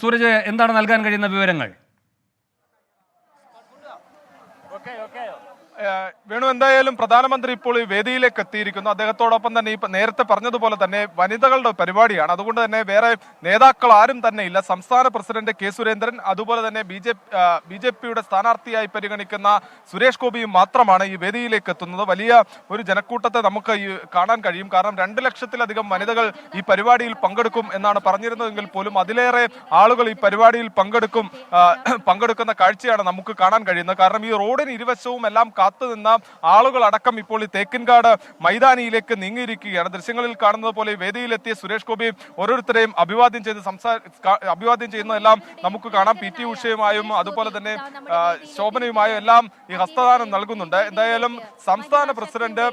സൂരജ്, എന്താണ് നൽകാൻ കഴിയുന്ന വിവരങ്ങൾ? വേണു, എന്തായാലും പ്രധാനമന്ത്രി ഇപ്പോൾ ഈ വേദിയിലേക്ക് എത്തിയിരിക്കുന്നു. അദ്ദേഹത്തോടൊപ്പം തന്നെ ഈ നേരത്തെ പറഞ്ഞതുപോലെ തന്നെ വനിതകളുടെ പരിപാടിയാണ്. അതുകൊണ്ട് തന്നെ വേറെ നേതാക്കൾ ആരും തന്നെ ഇല്ല. സംസ്ഥാന പ്രസിഡന്റ് കെ സുരേന്ദ്രൻ, അതുപോലെ തന്നെ ബി ജെ പിയുടെ സ്ഥാനാർത്ഥിയായി പരിഗണിക്കുന്ന സുരേഷ് ഗോപിയും മാത്രമാണ് ഈ വേദിയിലേക്ക് എത്തുന്നത്. വലിയ ഒരു ജനക്കൂട്ടത്തെ നമുക്ക് കാണാൻ കഴിയും. കാരണം 2 ലക്ഷത്തിലധികം വനിതകൾ ഈ പരിപാടിയിൽ പങ്കെടുക്കും എന്നാണ് പറഞ്ഞിരുന്നതെങ്കിൽ പോലും അതിലേറെ ആളുകൾ ഈ പരിപാടിയിൽ പങ്കെടുക്കുന്ന കാഴ്ചയാണ് നമുക്ക് കാണാൻ കഴിയുന്നത്. കാരണം ഈ റോഡിന് ഇരുവശവും എല്ലാം കാത്തുനിന്ന ആളുകളടക്കം ഇപ്പോൾ ഈ തേക്കിൻകാട് മൈതാനിയിലേക്ക് നീങ്ങിയിരിക്കുകയാണ്. ദൃശ്യങ്ങളിൽ കാണുന്നത് പോലെ വേദിയിലെത്തിയ സുരേഷ് ഗോപി ഓരോരുത്തരെയും അഭിവാദ്യം ചെയ്യുന്നതെല്ലാം നമുക്ക് കാണാം. PT ഉഷയുമായും അതുപോലെ തന്നെ ശോഭനയുമായും എല്ലാം ഈ ഹസ്തദാനം നൽകുന്നുണ്ട്. എന്തായാലും സംസ്ഥാന പ്രസിഡന്റ്,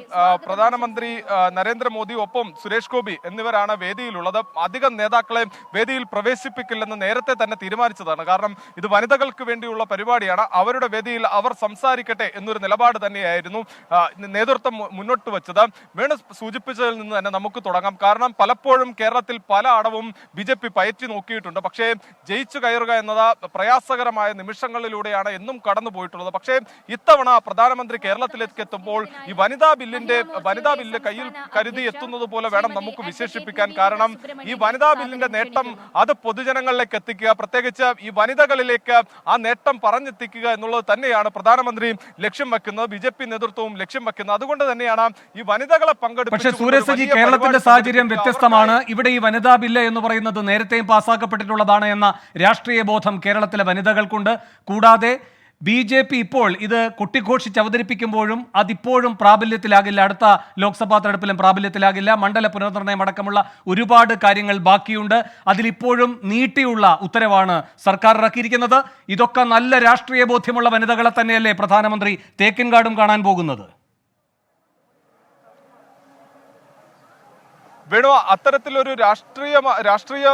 പ്രധാനമന്ത്രി നരേന്ദ്രമോദി, ഒപ്പം സുരേഷ് ഗോപി എന്നിവരാണ് വേദിയിലുള്ളത്. അധികം നേതാക്കളെ വേദിയിൽ പ്രവേശിപ്പിക്കില്ലെന്ന് നേരത്തെ തന്നെ തീരുമാനിച്ചതാണ്. കാരണം ഇത് വനിതകൾക്ക് വേണ്ടിയുള്ള പരിപാടിയാണ്. അവരുടെ വേദിയിൽ അവർ സംസാരിക്കട്ടെ എന്നൊരു നിലപാട് തന്നെയായിരുന്നു നേതൃത്വം മുന്നോട്ട് വെച്ചത്. വേണു സൂചിപ്പിച്ചതിൽ നിന്ന് തന്നെ നമുക്ക് തുടങ്ങാം. കാരണം പലപ്പോഴും കേരളത്തിൽ പല അടവും BJP പയറ്റി നോക്കിയിട്ടുണ്ട്. പക്ഷേ ജയിച്ചു കയറുക എന്നത് പ്രയാസകരമായ നിമിഷങ്ങളിലൂടെയാണ് എന്നും കടന്നു പോയിട്ടുള്ളത്. പക്ഷേ ഇത്തവണ പ്രധാനമന്ത്രി കേരളത്തിലേക്ക് എത്തുമ്പോൾ ഈ വനിതാ ബില്ല് കയ്യിൽ കരുതി എത്തുന്നത് പോലെ വേണം നമുക്ക് വിശേഷിപ്പിക്കാൻ. കാരണം ഈ വനിതാ ബില്ലിന്റെ നേട്ടം അത് പൊതുജനങ്ങളിലേക്ക് എത്തിക്കുക, പ്രത്യേകിച്ച് ഈ വനിതകളിലേക്ക് ആ നേട്ടം പറഞ്ഞെത്തിക്കുക എന്നുള്ളത് തന്നെയാണ് പ്രധാനമന്ത്രി ലക്ഷ്യം വെക്കുന്നത്, BJP നേതൃത്വവും ലക്ഷ്യം വെക്കുന്നത്. അതുകൊണ്ട് തന്നെയാണ് ഈ വനിതകളെ പങ്കെടുപ്പിച്ചു. പക്ഷേ സൂര്യസജി, കേരളത്തിന്റെ സാഹചര്യം വ്യത്യസ്തമാണ്. ഇവിടെ ഈ വനിതാ ബില്ല് എന്ന് പറയുന്നത് നേരത്തെയും പാസ്സാക്കപ്പെട്ടിട്ടുള്ളതാണ് എന്ന രാഷ്ട്രീയ ബോധം കേരളത്തിലെ വനിതകൾക്കുണ്ട്. കൂടാതെ BJP ഇപ്പോൾ ഇത് കൊട്ടിഘോഷിച്ച് അവതരിപ്പിക്കുമ്പോഴും അതിപ്പോഴും പ്രാബല്യത്തിലാകില്ല. അടുത്ത ലോക്സഭാ തെരഞ്ഞെടുപ്പിലും പ്രാബല്യത്തിലാകില്ല. മണ്ഡല പുനർനിർണയം അടക്കമുള്ള ഒരുപാട് കാര്യങ്ങൾ ബാക്കിയുണ്ട്. അതിലിപ്പോഴും നീട്ടിയുള്ള ഉത്തരവാണ് സർക്കാർ ഇറക്കിയിരിക്കുന്നത്. ഇതൊക്കെ നല്ല രാഷ്ട്രീയ ബോധ്യമുള്ള വനിതകളെ തന്നെയല്ലേ പ്രധാനമന്ത്രി തേക്കിൻകാടും കാണാൻ പോകുന്നത്? വേണു, അത്തരത്തിലൊരു രാഷ്ട്രീയ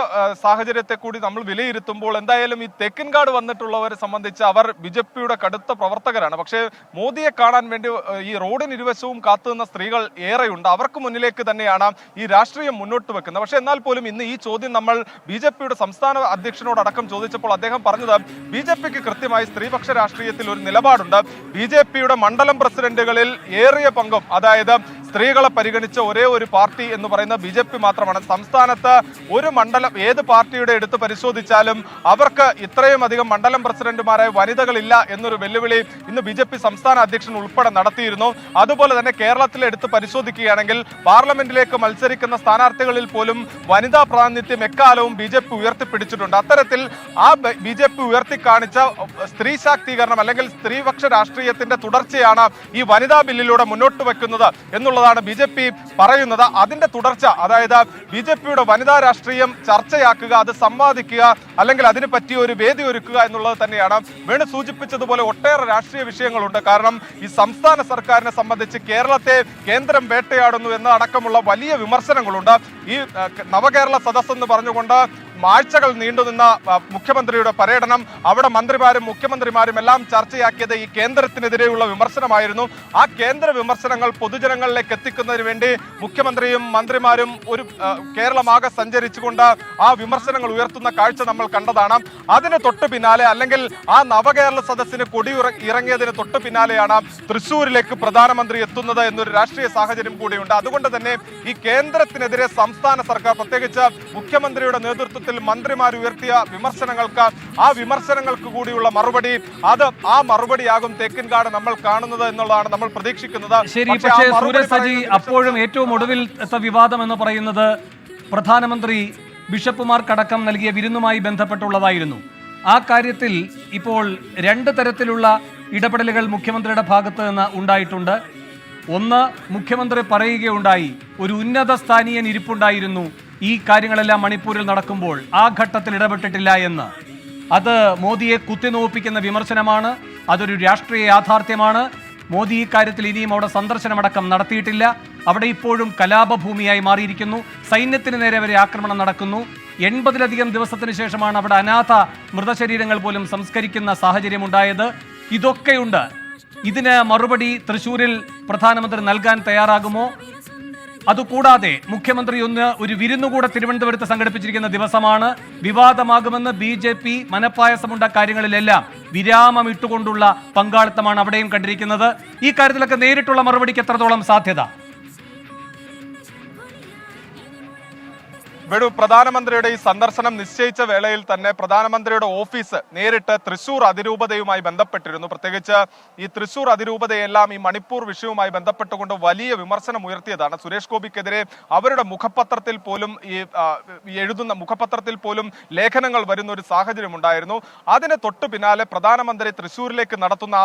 സാഹചര്യത്തെ കൂടി നമ്മൾ വിലയിരുത്തുമ്പോൾ എന്തായാലും ഈ തേക്കിൻകാട് വന്നിട്ടുള്ളവരെ സംബന്ധിച്ച് അവർ BJPയുടെ കടുത്ത പ്രവർത്തകരാണ്. പക്ഷേ മോദിയെ കാണാൻ വേണ്ടി ഈ റോഡിന് ഇരുവശവും കാത്തുനിന്ന സ്ത്രീകൾ ഏറെയുണ്ട്. അവർക്ക് മുന്നിലേക്ക് തന്നെയാണ് ഈ രാഷ്ട്രീയം മുന്നോട്ട് വെക്കുന്നത്. പക്ഷേ എന്നാൽ പോലും ഇന്ന് ഈ ചോദ്യം നമ്മൾ BJPയുടെ സംസ്ഥാന അധ്യക്ഷനോടക്കം ചോദിച്ചപ്പോൾ അദ്ദേഹം പറഞ്ഞത് BJPക്ക് കൃത്യമായി സ്ത്രീപക്ഷ രാഷ്ട്രീയത്തിൽ ഒരു നിലപാടുണ്ട്. BJPയുടെ മണ്ഡലം പ്രസിഡന്റുകളിൽ ഏറിയ പങ്കും, അതായത് സ്ത്രീകളെ പരിഗണിച്ച ഒരേ ഒരു പാർട്ടി എന്ന് പറയുന്ന BJP മാത്രമാണ്. സംസ്ഥാനത്ത് ഒരു മണ്ഡലം ഏത് പാർട്ടിയുടെ എടുത്ത് പരിശോധിച്ചാലും അവർക്ക് ഇത്രയും അധികം മണ്ഡലം പ്രസിഡന്റുമാരായ വനിതകളില്ല എന്നൊരു വെല്ലുവിളി ഇന്ന് BJP സംസ്ഥാന അധ്യക്ഷൻ ഉൾപ്പെടെ നടത്തിയിരുന്നു. അതുപോലെ തന്നെ കേരളത്തിലെ എടുത്ത് പരിശോധിക്കുകയാണെങ്കിൽ പാർലമെന്റിലേക്ക് മത്സരിക്കുന്ന സ്ഥാനാർത്ഥികളിൽ പോലും വനിതാ പ്രാതിനിധ്യം എക്കാലവും BJP ഉയർത്തിപ്പിടിച്ചിട്ടുണ്ട്. അത്തരത്തിൽ ആ BJP ഉയർത്തിക്കാണിച്ച സ്ത്രീ ശാക്തീകരണം അല്ലെങ്കിൽ സ്ത്രീപക്ഷ രാഷ്ട്രീയത്തിന്റെ തുടർച്ചയാണ് ഈ വനിതാ ബില്ലിലൂടെ മുന്നോട്ട് വെക്കുന്നത് എന്നുള്ളതാണ് BJP പറയുന്നത്. അതിന്റെ തുടർച്ച, അതായത് BJPയുടെ വനിതാ രാഷ്ട്രീയം ചർച്ചയാക്കുക, അത് സംവാദിക്കുക, അല്ലെങ്കിൽ അതിന് പറ്റിയ ഒരു വേദി ഒരുക്കുക എന്നുള്ളത് തന്നെയാണ്. വേണു സൂചിപ്പിച്ചതുപോലെ ഒട്ടേറെ രാഷ്ട്രീയ വിഷയങ്ങളുണ്ട്. കാരണം ഈ സംസ്ഥാന സർക്കാരിനെ സംബന്ധിച്ച് കേരളത്തെ കേന്ദ്രം വേട്ടയാടുന്നു എന്ന അടക്കമുള്ള വലിയ വിമർശനങ്ങളുണ്ട്. ഈ നവകേരള സദസ് എന്ന് പറഞ്ഞുകൊണ്ട് ആഴ്ചകൾ നീണ്ടുനിന്ന മുഖ്യമന്ത്രിയുടെ പര്യടനം, അവിടെ മന്ത്രിമാരും മുഖ്യമന്ത്രിമാരും എല്ലാം ചർച്ചയാക്കിയത് ഈ കേന്ദ്രത്തിനെതിരെയുള്ള വിമർശനമായിരുന്നു. ആ കേന്ദ്ര വിമർശനങ്ങൾ പൊതുജനങ്ങളിലേക്ക് എത്തിക്കുന്നതിന് വേണ്ടി മുഖ്യമന്ത്രിയും മന്ത്രിമാരും ഒരു കേരളമാകെ സഞ്ചരിച്ചുകൊണ്ട് ആ വിമർശനങ്ങൾ ഉയർത്തുന്ന കാഴ്ച നമ്മൾ കണ്ടതാണ്. അതിന് തൊട്ടു പിന്നാലെ, അല്ലെങ്കിൽ ആ നവകേരള സദസ്സിന് കൊടി ഇറങ്ങിയതിന് തൊട്ടു പിന്നാലെയാണ് തൃശ്ശൂരിലേക്ക് പ്രധാനമന്ത്രി എത്തുന്നത് എന്നൊരു രാഷ്ട്രീയ സാഹചര്യം കൂടിയുണ്ട്. അതുകൊണ്ട് തന്നെ ഈ കേന്ദ്രത്തിനെതിരെ സംസ്ഥാന സർക്കാർ, പ്രത്യേകിച്ച് മുഖ്യമന്ത്രിയുടെ നേതൃത്വത്തിൽ മന്ത്രിമാർ ഉയർത്തിയ വിമർശനങ്ങൾക്ക് കൂടിയുള്ള മറുപടി, ആ മറുപടിയാകും തേക്കിൻകാട് നമ്മൾ കാണുന്നത് എന്നുള്ളതാണ് നമ്മൾ പ്രതീക്ഷിക്കുന്നത്. ശരി, പക്ഷേ സൂര്യസജി, അപ്പോഴും ഏറ്റവും ഒടുവിലത്തെ വിവാദം എന്ന് പറയുന്നത് പ്രധാനമന്ത്രി ബിഷപ്പുമാർക്കടക്കം നൽകിയ വിരുന്നുമായി ബന്ധപ്പെട്ടുള്ളതായിരുന്നു. ആ കാര്യത്തിൽ ഇപ്പോൾ 2 തരത്തിലുള്ള ഇടപെടലുകൾ മുഖ്യമന്ത്രിയുടെ ഭാഗത്ത് നിന്ന് ഉണ്ടായിട്ടുണ്ട്. ഒന്ന്, മുഖ്യമന്ത്രി പറയുകയുണ്ടായി, ഒരു ഉന്നത സ്ഥാനീയൻ ഇരിപ്പുണ്ടായിരുന്നു ഈ കാര്യങ്ങളെല്ലാം മണിപ്പൂരിൽ നടക്കുമ്പോൾ, ആ ഘട്ടത്തിൽ ഇടപെട്ടിട്ടില്ല എന്ന്. അത് മോദിയെ കുത്തിനോപ്പിക്കുന്ന വിമർശനമാണ്. അതൊരു രാഷ്ട്രീയ യാഥാർത്ഥ്യമാണ്. മോദി ഈ കാര്യത്തിൽ ഇനിയും അവിടെ സന്ദർശനമടക്കം നടത്തിയിട്ടില്ല. അവിടെ ഇപ്പോഴും കലാപഭൂമിയായി മാറിയിരിക്കുന്നു. സൈന്യത്തിന് നേരെ വരെ ആക്രമണം നടക്കുന്നു. 80-ലധികം ദിവസത്തിന് ശേഷമാണ് അവിടെ അനാഥ മൃതശരീരങ്ങൾ പോലും സംസ്കരിക്കുന്ന സാഹചര്യമുണ്ടായത്. ഇതൊക്കെയുണ്ട്. ഇതിന് മറുപടി തൃശ്ശൂരിൽ പ്രധാനമന്ത്രി നൽകാൻ തയ്യാറാകുമോ? അതുകൂടാതെ മുഖ്യമന്ത്രി ഒരു വിരുന്നുകൂടെ തിരുവനന്തപുരത്ത് സംഘടിപ്പിച്ചിരിക്കുന്ന ദിവസമാണ്. വിവാദമാകുമെന്ന് BJP മനപ്പായസമുണ്ട കാര്യങ്ങളിലെല്ലാം വിരാമം ഇട്ടുകൊണ്ടുള്ള പങ്കാളിത്തമാണ് അവിടെയും കണ്ടിരിക്കുന്നത്. ഈ കാര്യത്തിലൊക്കെ നേരിട്ടുള്ള മറുപടിക്ക് എത്രത്തോളം സാധ്യത? വേണു, പ്രധാനമന്ത്രിയുടെ ഈ സന്ദർശനം നിശ്ചയിച്ച വേളയിൽ തന്നെ പ്രധാനമന്ത്രിയുടെ ഓഫീസ് നേരിട്ട് തൃശൂർ അതിരൂപതയുമായി ബന്ധപ്പെട്ടിരുന്നു. പ്രത്യേകിച്ച് ഈ തൃശൂർ അതിരൂപതയെല്ലാം ഈ മണിപ്പൂർ വിഷയവുമായി ബന്ധപ്പെട്ടുകൊണ്ട് വലിയ വിമർശനം ഉയർത്തിയതാണ്. സുരേഷ് ഗോപിക്കെതിരെ അവരുടെ മുഖപത്രത്തിൽ പോലും എഴുതുന്ന മുഖപത്രത്തിൽ പോലും ലേഖനങ്ങൾ വരുന്ന ഒരു സാഹചര്യം ഉണ്ടായിരുന്നു. അതിന് തൊട്ടു പിന്നാലെ പ്രധാനമന്ത്രി തൃശൂരിലേക്ക് നടത്തുന്ന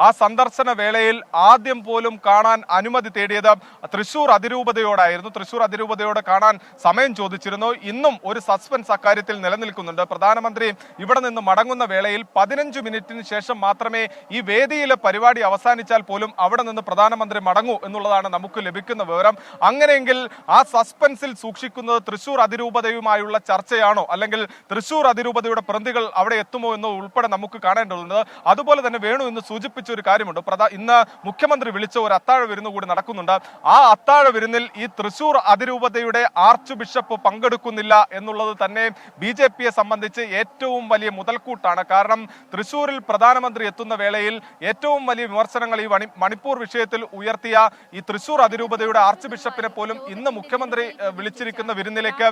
ആ സന്ദർശന വേളയിൽ ആദ്യം പോലും കാണാൻ അനുമതി തേടിയത് തൃശൂർ അതിരൂപതയോടായിരുന്നു. തൃശൂർ അതിരൂപതയോട് കാണാൻ സമയം ചോദിച്ചിരുന്നു. ഇന്നും ഒരു സസ്പെൻസ് അക്കാര്യത്തിൽ നിലനിൽക്കുന്നുണ്ട്. പ്രധാനമന്ത്രി ഇവിടെ നിന്ന് മടങ്ങുന്ന വേളയിൽ 15 മിനിറ്റിന് ശേഷം മാത്രമേ ഈ വേദിയിലെ പരിപാടി അവസാനിച്ചാൽ പോലും അവിടെ നിന്ന് പ്രധാനമന്ത്രി മടങ്ങൂ എന്നുള്ളതാണ് നമുക്ക് ലഭിക്കുന്ന വിവരം. അങ്ങനെയെങ്കിൽ ആ സസ്പെൻസിൽ സൂക്ഷിക്കുന്നത് തൃശൂർ അതിരൂപതയുമായുള്ള ചർച്ചയാണോ, അല്ലെങ്കിൽ തൃശൂർ അതിരൂപതയുടെ പ്രതികൾ അവിടെ എത്തുമോ എന്ന് ഉൾപ്പെടെ നമുക്ക് കാണേണ്ടതുണ്ട്. അതുപോലെ തന്നെ വേണു ഇന്ന് സൂചിപ്പിച്ച ഒരു കാര്യമുണ്ട്. ഇന്ന് മുഖ്യമന്ത്രി വിളിച്ച ഒരു അത്താഴ വിരുന്ന് കൂടി നടക്കുന്നുണ്ട്. ആ അത്താഴ വിരുന്നിൽ ഈ തൃശൂർ അതിരൂപതയുടെ ആർച്ച് ബിഷപ്പ് പങ്കെടുക്കുന്നില്ല എന്നുള്ളത് തന്നെ BJPയെ സംബന്ധിച്ച് ഏറ്റവും വലിയ മുതൽക്കൂട്ടാണ്. കാരണം തൃശൂരിൽ പ്രധാനമന്ത്രി എത്തുന്ന വേളയിൽ ഏറ്റവും വലിയ വിമർശനങ്ങൾ ഈ മണിപ്പൂർ വിഷയത്തിൽ ഉയർത്തിയ ഈ തൃശൂർ അതിരൂപതയുടെ ആർച്ച് ബിഷപ്പിനെ പോലും ഇന്ന് മുഖ്യമന്ത്രി വിളിച്ചിരിക്കുന്ന വിരുന്നിലേക്ക്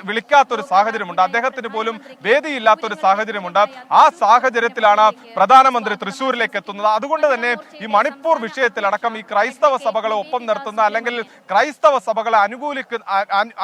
വിളിക്കാത്തൊരു സാഹചര്യമുണ്ട്. അദ്ദേഹത്തിന് പോലും വേദിയില്ലാത്തൊരു സാഹചര്യമുണ്ട്. ആ സാഹചര്യത്തിലാണ് പ്രധാനമന്ത്രി തൃശൂരിലേക്ക് എത്തുന്നത്. അതുകൊണ്ട് തന്നെ ഈ മണിപ്പൂർ വിഷയത്തിലടക്കം ഈ ക്രൈസ്തവ സഭകളെ ഒപ്പം നിർത്തുന്ന, അല്ലെങ്കിൽ ക്രൈസ്തവ സഭകളെ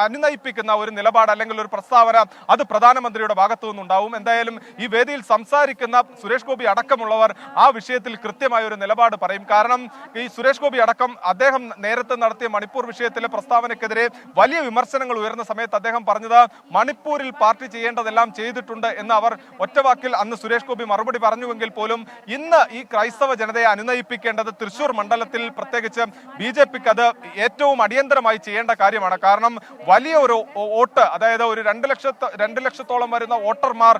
അനുനയിപ്പിക്കുന്ന ഒരു നിലപാട് അല്ലെങ്കിൽ ഒരു പ്രസ്താവന അത് പ്രധാനമന്ത്രിയുടെ ഭാഗത്തു നിന്നുണ്ടാവും. എന്തായാലും ഈ വേദിയിൽ സംസാരിക്കുന്ന സുരേഷ് ഗോപി അടക്കമുള്ളവർ ആ വിഷയത്തിൽ കൃത്യമായ ഒരു നിലപാട് പറയും. കാരണം ഈ സുരേഷ് ഗോപി അടക്കം അദ്ദേഹം നേരത്തെ നടത്തിയ മണിപ്പൂർ വിഷയത്തിലെ പ്രസ്താവനയ്ക്കെതിരെ വലിയ വിമർശനങ്ങൾ ഉയർന്ന സമയത്ത് അദ്ദേഹം പറഞ്ഞത് മണിപ്പൂരിൽ പാർട്ടി ചെയ്യേണ്ടതെല്ലാം ചെയ്തിട്ടുണ്ട് എന്ന് അവർ ഒറ്റവാക്കിൽ അന്ന് സുരേഷ് ഗോപി മറുപടി പറഞ്ഞുവെങ്കിൽ പോലും ഇന്ന് ഈ ക്രൈസ്തവ ജനതയെ അനുനയിപ്പിക്കേണ്ടത് തൃശൂർ മണ്ഡലത്തിൽ പ്രത്യേകിച്ച് BJPക്ക് അത് ഏറ്റവും അടിയന്തരമായി ചെയ്യേണ്ട കാര്യമാണ്. കാരണം വലിയ ഒരു വോട്ട്, അതായത് ഒരു 2 ലക്ഷത്തോളം വരുന്ന വോട്ടർമാർ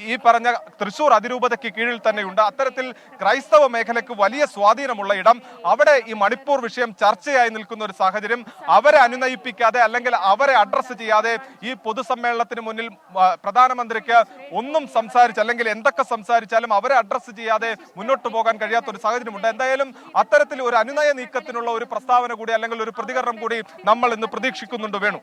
ഈ പറഞ്ഞ തൃശൂർ അതിരൂപതയ്ക്ക് കീഴിൽ തന്നെയുണ്ട്. അത്തരത്തിൽ ക്രൈസ്തവ മേഖലയ്ക്ക് വലിയ സ്വാധീനമുള്ള ഇടം, അവിടെ ഈ മണിപ്പൂർ വിഷയം ചർച്ചയായി നിൽക്കുന്ന ഒരു സാഹചര്യം, അവരെ അനുനയിപ്പിക്കാതെ അല്ലെങ്കിൽ അവരെ അഡ്രസ് ചെയ്യാതെ ഈ പൊതുസമ്മേളനത്തിന് മുന്നിൽ പ്രധാനമന്ത്രിക്ക് ഒന്നും അല്ലെങ്കിൽ എന്തൊക്കെ സംസാരിച്ചാലും അവരെ അഡ്രസ് ചെയ്യാതെ മുന്നോട്ട് പോകാൻ കഴിയാത്ത ഒരു സാഹചര്യമുണ്ട്. എന്തായാലും അത്തരത്തിൽ ഒരു അനുനയ നീക്കത്തിനുള്ള ഒരു പ്രസ്താവന കൂടി അല്ലെങ്കിൽ ഒരു പ്രതികരണം കൂടി നമ്മൾ ഇന്ന് പ്രതീക്ഷിക്കുന്നുണ്ട്. വേണു.